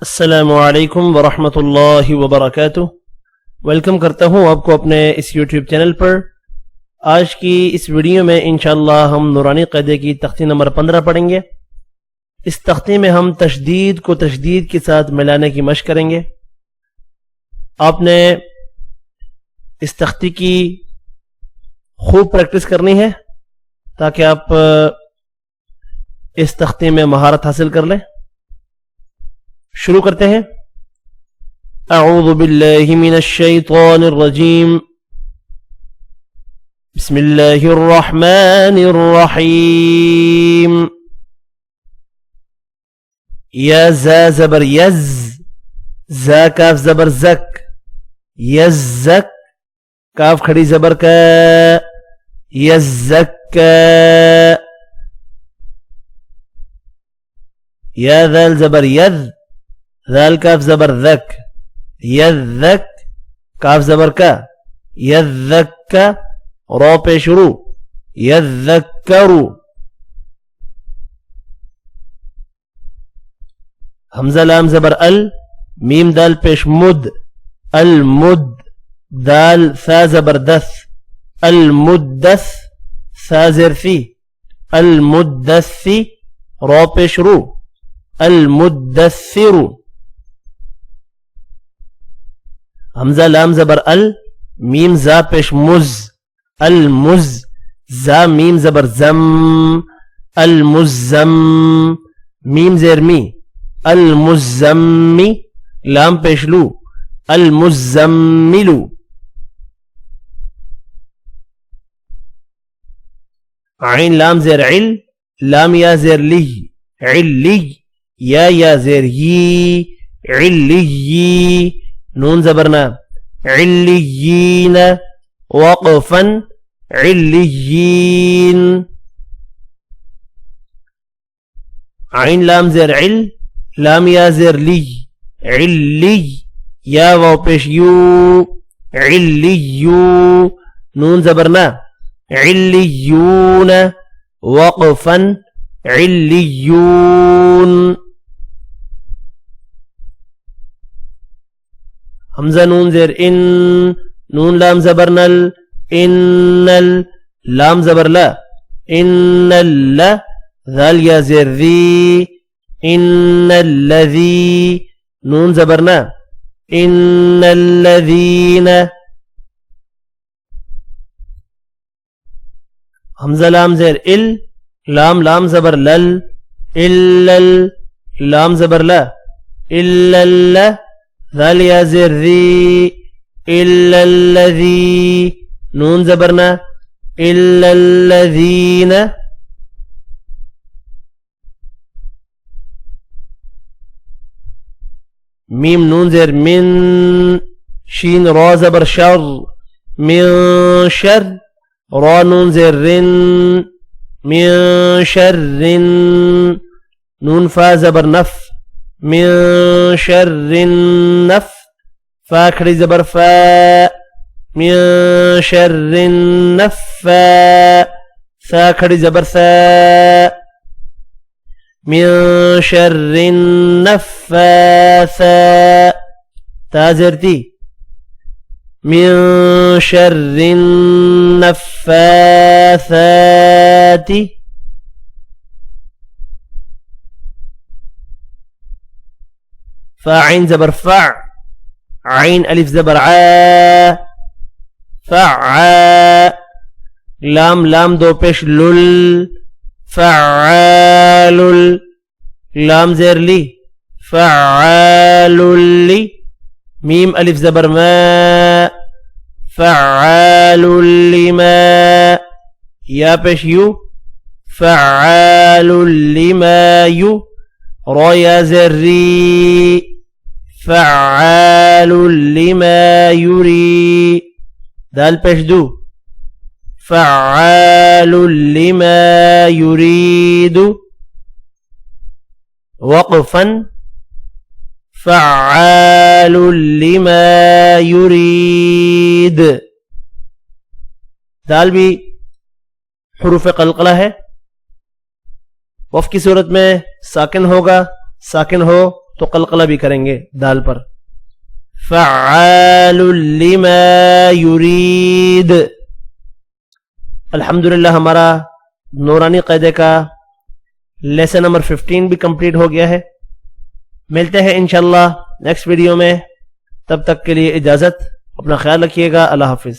السلام علیکم ورحمۃ اللہ وبرکاتہ۔ ویلکم کرتا ہوں آپ کو اپنے اس یوٹیوب چینل پر۔ آج کی اس ویڈیو میں انشاءاللہ ہم نورانی قاعدے کی تختی نمبر 15 پڑھیں گے۔ اس تختی میں ہم تشدید کو تشدید کے ساتھ ملانے کی مشق کریں گے۔ آپ نے اس تختی کی خوب پریکٹس کرنی ہے تاکہ آپ اس تختی میں مہارت حاصل کر لیں۔ شروع کرتے ہیں۔ اعوذ باللہ من الشیطان الرجیم، بسم اللہ الرحمن الرحیم۔ یا زا زبر یز، زا کاف زبر زک، یزک کاف کھڑی زبر کا، یزک۔ یا ذال زبر ید، ذال کاف زبر ذک، یذک کاف زبر کا، یذک رو پہ شروع، یذکرو۔ حمزہ لام زبر ال، میم دال پیش مد، المد۔ دال ثا زبر دث، المدث، ثا زیر فی، المدثی رو پہ شروع، المدثر۔ حمزہ لام زبر ال، میم زا پیش مز، المز۔ زا میم زبر زم، المزم۔ میم زیر می، المزمی، لام پیش لو، المزملو۔ عین لام زیر عل، لام یا زیر لی، علی۔ یا زیر یی، علی۔ نون زبرنا، علیین، وقفا، علیین۔ عین لام زیر عل، لام یا زیر لی، علی۔ یا واو پیش یو، علییو۔ نون زبرنا، علییون، وقفا، علییون۔ حمزہ نون زیر ان، نون لام زبر نل، انل۔ لام زبر لا، انل۔ ذال یا زیر ذی، ان الذی۔ نون زبرنا، ان الذین۔ حمزہ لام زیر ال، لام زبر لل، الل۔ لام زبر لا، الل۔ ذال یا زیر ذی، الا الذی۔ نون زبرنا، الا الذین۔ میم نون زیر من، شین را زبر شر، من شر۔ را نون زیر رن، من شر رن۔ نون فا زبر نف، من شر النف۔ فا کھڑی زبر فا، من شر النفا۔ ثا کھڑی زبر ثا، من شر النفاثا۔ تا زیر تی، من شر النفاثات۔ فا عین زبر فع، عین الف زبر عا، فعا۔ لام دو پیش لل، فعال۔ لام زیر لی، فعال لی۔ میم الف زبر ما، فعال لما۔ یا پیش یو، فعال لما یو۔ را یا زیر ری، فعال لما یری۔ دال پیش دو، فعال لما يريد۔ وقفا، فعال لما يريد۔ دال بھی حروف قلقلہ ہے، وف کی صورت میں ساکن ہوگا، ساکن ہو تو قلقلہ بھی کریں گے دال پر. فعال لما يريد. الحمدللہ ہمارا نورانی قاعدے کا لیسن نمبر 15 بھی کمپلیٹ ہو گیا ہے. ملتے ہیں انشاءاللہ نیکسٹ ویڈیو میں. تب تک کے لیے اجازت. اپنا خیال رکھیے گا. اللہ حافظ.